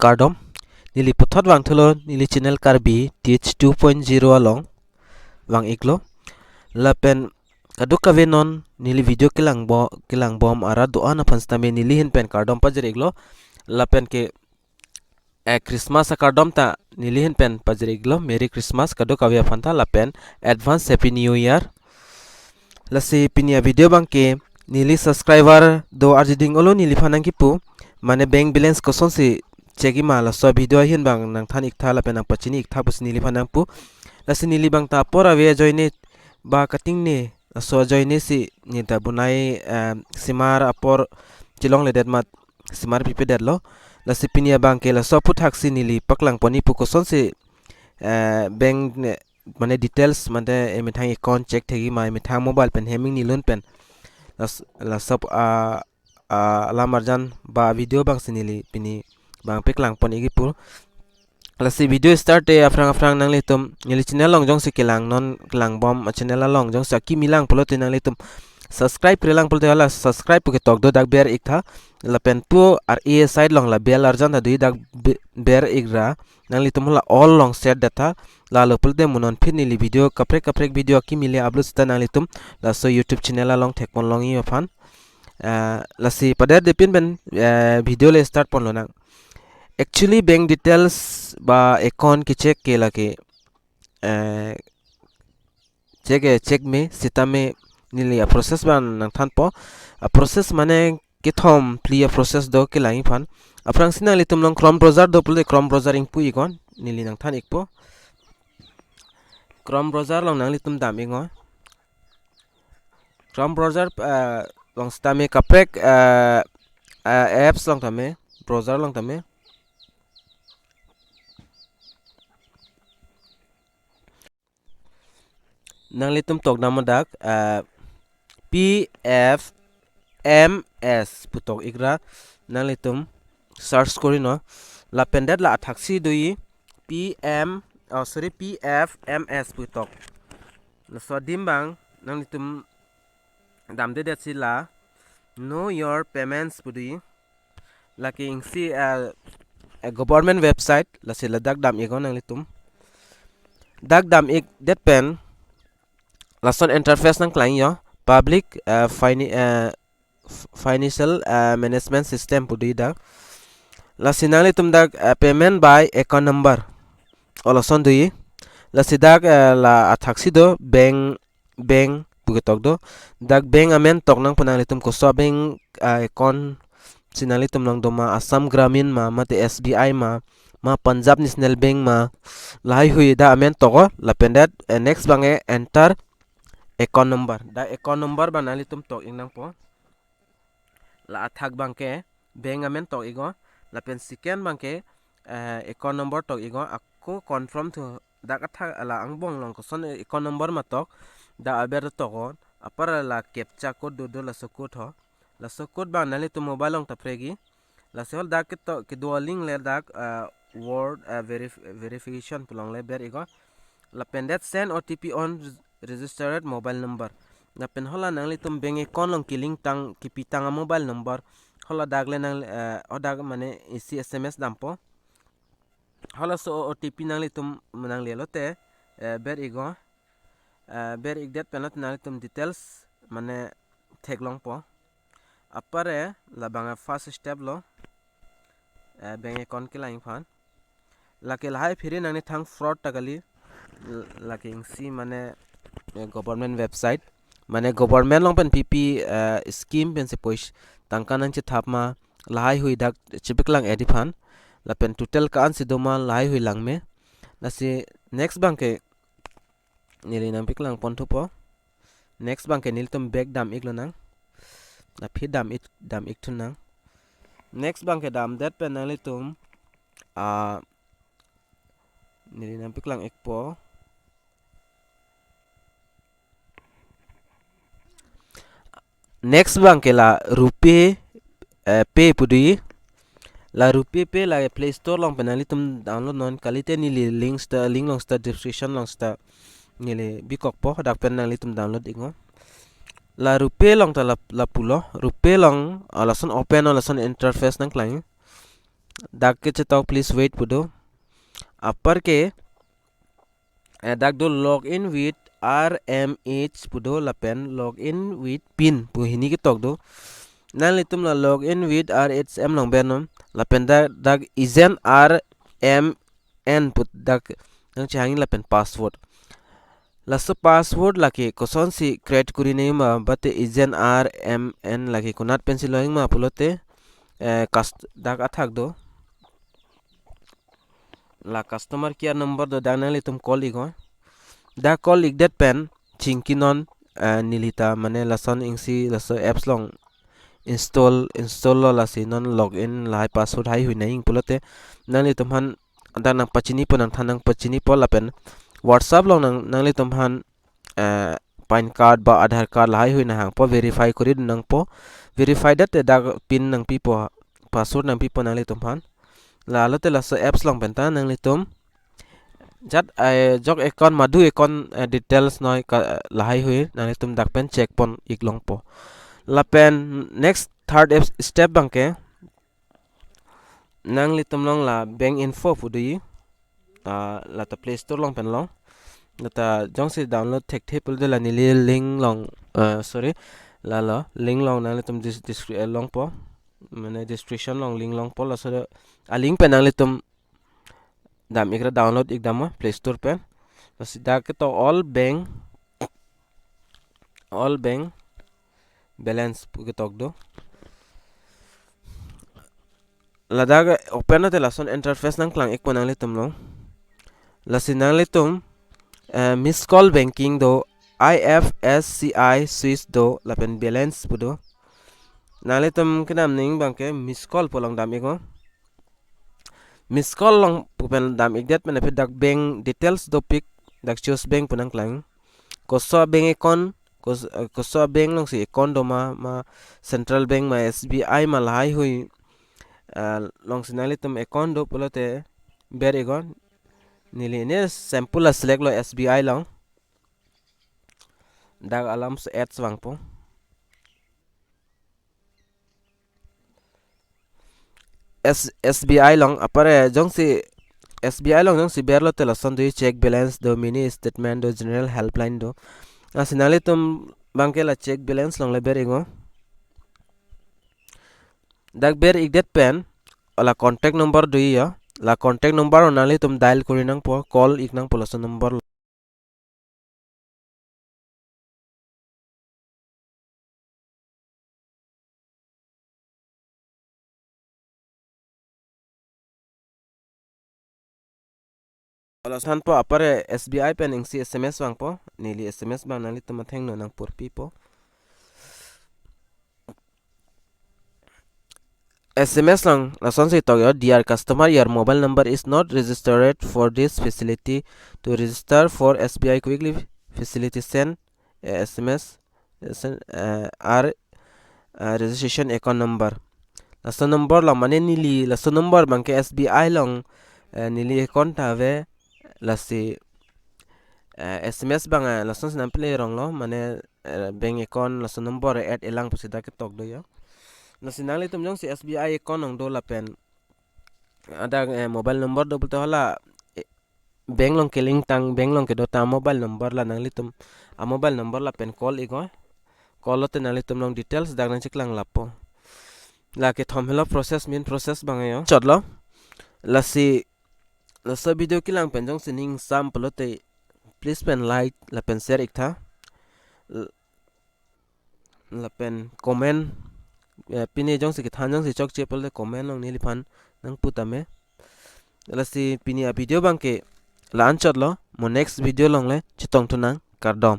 kardom nili pothot wang tholo nili channel karbi teach 2.0 along wang iklo lapen kaduk kavenon nili video kilang bom ara doa na panstame nili hin pen kardom pajer iglo lapen ke Christmas kardom ta nili hin pen pajer iglo Merry Christmas kaduk kave phanta lapen advance happy new year lasi pinia video bang ke nili subscriber do arjiding olo nili phanang kipu mane bank balance koson si cheki mala so video hin bang nang than ikta lapen nang pachini ikta pus nili phanang pu lasi nili bang ta pora we joine ba cutting ne so joine si ni ta bunai simar apor chilong le det mat simar pipe det lo lasi pinia bang ke la so pu thaksi nili paklang poni pu koson si bank ne mane details mane emithang account check thegi ma emithang mobile pen heming nilun pen la sab ala marjan ba video bang sinili pini bang peklang pon igi pur la si video start e afrang nang letum nili channel long jong si kelang non kelang bom channel long jong sa ki milang polo te nang letum subscribe prelang polo te ala subscribe ke tok do dak ber ik tha la pen pu ar e side long la bel arjan da dui dak ber igra nang letum la all long set data la lo pul de munon phin nili video kaprek video ki mile upload sta nang letum la so youtube channel la long thekpon long i fan la si pader de pin ben video le start pon lo nang actually bank details ba account ki check ke lake check me sita me nili a process ban nang than po a process mane ke thom pli a process do ke lai fan aprang sina li tum long chrome browser do pul chrome browser ing pu ikon nili nang than ikpo chrome browser long nang li tum dam ingo chrome browser long stame kaprek apps long tame browser long tame nang litum tok namadak pfms putok igra nang litum search kori no la pendet la thaksi dui pfms putok la so dimbang nang litum damde det sila know your payments pudi la ki ingsi a government website la sila dak dam igon nang litum dak dam ik det pen lason interface nang klaing yo public financial management system pudi dak lasinang litum dak payment by account number olason dui lasidak la athaksi do bank pugetok do dak bank amen tok nang panang litum koso bank account sinang litum nang do ma Assam Gramin ma mate SBI ma Punjab National Bank ma lai hui da amen toko la pendet next bange enter account number da account number banali tum tok inang po la athak bangke bank amen tok igo la pen second bangke account number tok igo akko confirm to da athak la angbong long ko son account number ma tok da aber tokon apar la captcha code do la sokot ho la sokot banali tum mobile long tapregi la sehol da ke to ke do link le dak word verification pulong le ber igo la pendet send OTP on registered mobile number na pen hola nang litum bank account long kiling tang kipitang mobile number hola dagle nang odag mane isi SMS dampo hola so OTP nang litum nang lelote ber igo ber igdet penot nang litum details mane theglong po apare la banga first step lo bank account kilang fan lake lahai phiri nang ni thang fraud tagali lake si mane government website mane government long pen pp scheme pen se pois tangkan nang che thapma lahai hui dak chipiklang edifan la pen total kan si doma lahai hui lang me la si next bank ke nili nang piklang pon thupo next bank ke nil tum back dam iklo nang la phi dam ik thun nang next bank ke dam det pen nang litum nili nang piklang ekpo next bank la rupee pay pudi la rupee pay la play store long penali tum download non kalite ni link long sta description long sta nile bikok po dak penali tum download ingo la rupee long ta la pulo rupee long alason open alason interface nang klaing dak ke chetok please wait pudo upper ke dak do login with RMH pudo lapen login with pin pu hini ke tok do nan litum la login with RHM long benom lapen dak izen RMN put dak nang changin lapen password lasso password laki koson si create kuri nei ma bate izen RMN laki kunat pencil loing ma pulote cast dak athak do la customer care number do dak nang litum call igo da call ig that pen chinkinon nilita mane lason ingsi laso apps long install lo lasi non login lai password hai hui nei pulote nang litum han anda nang pachini po nang thanang pachini po lapen WhatsApp long nang litum han pan card ba Aadhaar card lai hui na hang po verify kuri nang po verify dat da pin nang pi po password nang pi po nang litum han la lo te la so apps long penta nang litum jat jok account madu account details noi lai hui nang litum dak pen check pon ik long po la pen next third step bangke nang litum long la bank info pudui la ta play store long pen long ta jong si download tek table de la ni link long sorry la link long nang litum long po mane description long link long po la so a link pen nang litum dam ikra download ik dam play store pen so sida ke to all bank balance ke tok do la daga open na te la son interface nang klang ik nang litum long la sinang litum miss call banking do IFSCI Swiss do lapen balance pudo nang litum kenam ning bangke miss call polong dam iko miss call long pupen dam ik det mena dak bank details do pick dak choose bank punang klang koso bank account koso bank long si account do ma central bank ma SBI ma lai hui long sinali tum account do pulote ber igon nili ne sample la select lo SBI long dak alam se ads wang po SBI long apare jong si SBI long jong si ber lo tela son do check balance do mini statement do general helpline do asinali tum bangke la check balance long le ber igo dak ber ik det pen ala contact number do ya la contact number onali tum dial kuri nang po call ik nang polo number alasan po apare SBI pen ingsi SMS bang po nili SMS bang nali tum matheng no nang purpi po SMS lang lason si to dear customer your mobile number is not registered for this facility to register for SBI quickly facility send SMS registration account number lason number lang mane nili lason number bangke SBI long nili account have lasi SMS bang lason sinam play rong lo mane bank account lason number add elang pusida ke tok do ya nasinali tum jong si SBI account nong do la pen ada mobile number do bulto hala bank long keling tang bank long ke do ta mobile number la nang litum a mobile number la pen call igo call te nang litum long details dag nang chiklang lapo la ke thom hello process main process bang yo chotlo la si la so video kilang pen jong sining sam pelote please pen like la pen share ik tha la pen comment pini jong si kithan jong si chok che pol comment long ni lipan nang putame la si pini a video bang ke lan chot lo mo next video long le chitong tunang kardom